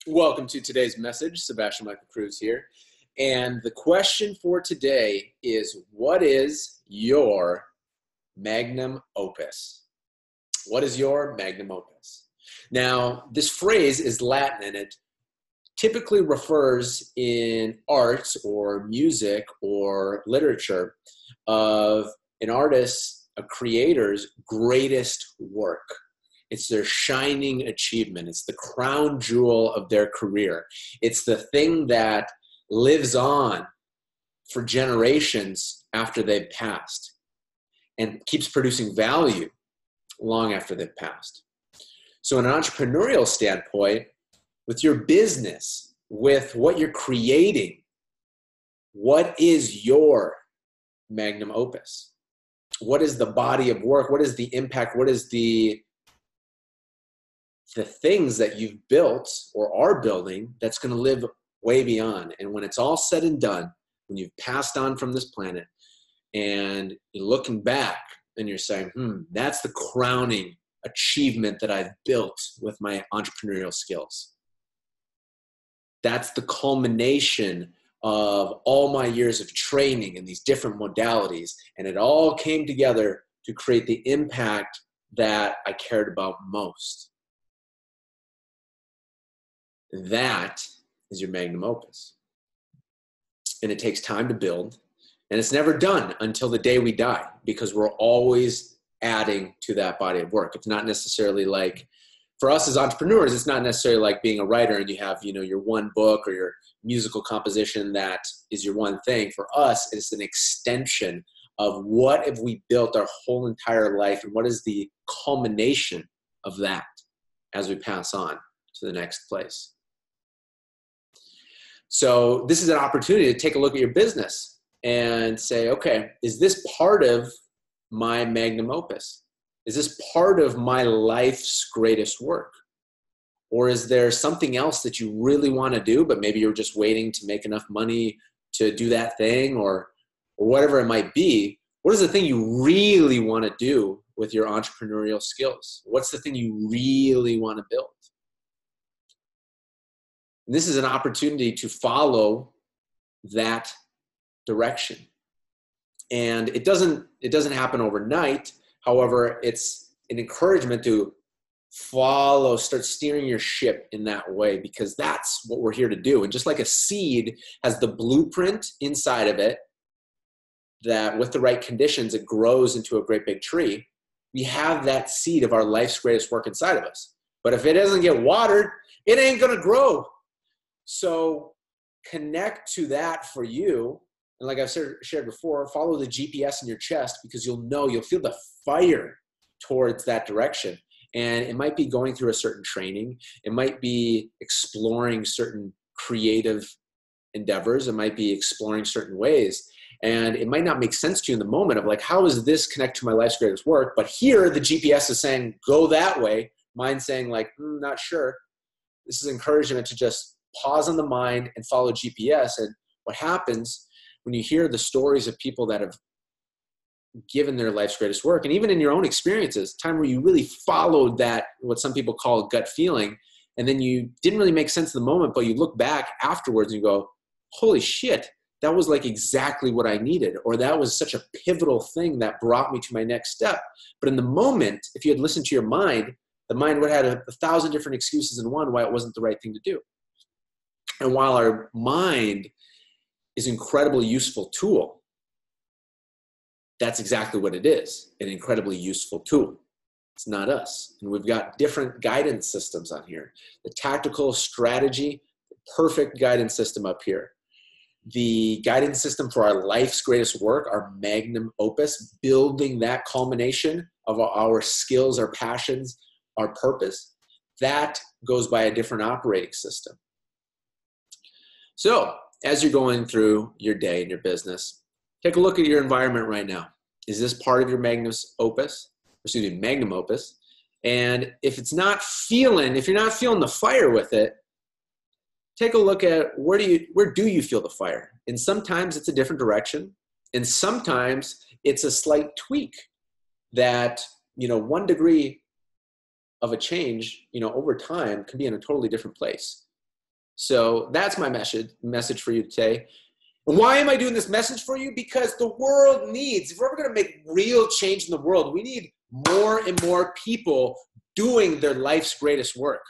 Welcome to today's message. Sebastian Michael Cruz here. And the question for today is, what is your magnum opus? What is your magnum opus? Now, this phrase is Latin and it typically refers in arts or music or literature of an artist, a creator's greatest work. It's their shining achievement. It's the crown jewel of their career. It's the thing that lives on for generations after they've passed and keeps producing value long after they've passed. So in an entrepreneurial standpoint, with your business, with what you're creating, what is your magnum opus? What is the body of work? What is the impact? What is the things that you've built or are building that's going to live way beyond? And when it's all said and done, when you've passed on from this planet and you're looking back and you're saying, that's the crowning achievement that I've built with my entrepreneurial skills. That's the culmination of all my years of training in these different modalities. And it all came together to create the impact that I cared about most. That is your magnum opus. And it takes time to build. And it's never done until the day we die, because we're always adding to that body of work. It's not necessarily like, for us as entrepreneurs, it's not necessarily like being a writer and you have, your one book or your musical composition that is your one thing. For us, it's an extension of what have we built our whole entire life, and what is the culmination of that as we pass on to the next place. So this is an opportunity to take a look at your business and say, okay, is this part of my magnum opus? Is this part of my life's greatest work? Or is there something else that you really want to do, but maybe you're just waiting to make enough money to do that thing, or whatever it might be? What is the thing you really want to do with your entrepreneurial skills? What's the thing you really want to build? And this is an opportunity to follow that direction. And it doesn't happen overnight. However, it's an encouragement to start steering your ship in that way, because that's what we're here to do. And just like a seed has the blueprint inside of it, that with the right conditions, it grows into a great big tree. We have that seed of our life's greatest work inside of us. But if it doesn't get watered, it ain't going to grow. So connect to that for you. And like I've shared before, follow the GPS in your chest, because you'll feel the fire towards that direction. And it might be going through a certain training. It might be exploring certain creative endeavors. It might be exploring certain ways. And it might not make sense to you in the moment of like, how does this connect to my life's greatest work? But here the GPS is saying, go that way. Mine's saying like, not sure. This is encouragement to just pause on the mind and follow GPS. And what happens when you hear the stories of people that have given their life's greatest work, and even in your own experiences, time where you really followed that, what some people call gut feeling, and then you didn't really make sense in the moment, but you look back afterwards and you go, holy shit, that was like exactly what I needed, or that was such a pivotal thing that brought me to my next step. But in the moment, if you had listened to your mind, the mind would have had 1,000 different excuses in one why it wasn't the right thing to do. And while our mind is an incredibly useful tool, that's exactly what it is, an incredibly useful tool. It's not us. And we've got different guidance systems on here. The tactical strategy, the perfect guidance system up here. The guidance system for our life's greatest work, our magnum opus, building that culmination of our skills, our passions, our purpose, that goes by a different operating system. So as you're going through your day in your business, take a look at your environment right now. Is this part of your magnum opus? And if you're not feeling the fire with it, take a look at where do you feel the fire? And sometimes it's a different direction. And sometimes it's a slight tweak that, 1 degree of a change, over time can be in a totally different place. So that's my message for you today. And why am I doing this message for you? Because the world needs, if we're ever going to make real change in the world, we need more and more people doing their life's greatest work.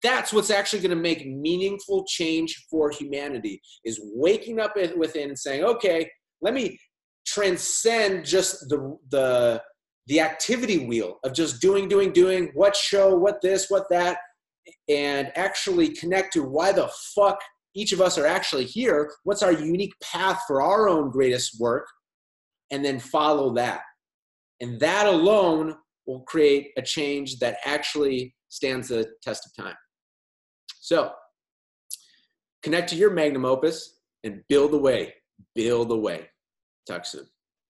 That's what's actually going to make meaningful change for humanity, is waking up within and saying, okay, let me transcend just the activity wheel of just doing, what show, what this, what that, and actually connect to why the fuck each of us are actually here. What's our unique path for our own greatest work? And then follow that. And that alone will create a change that actually stands the test of time. So connect to your magnum opus and build away. Talk soon.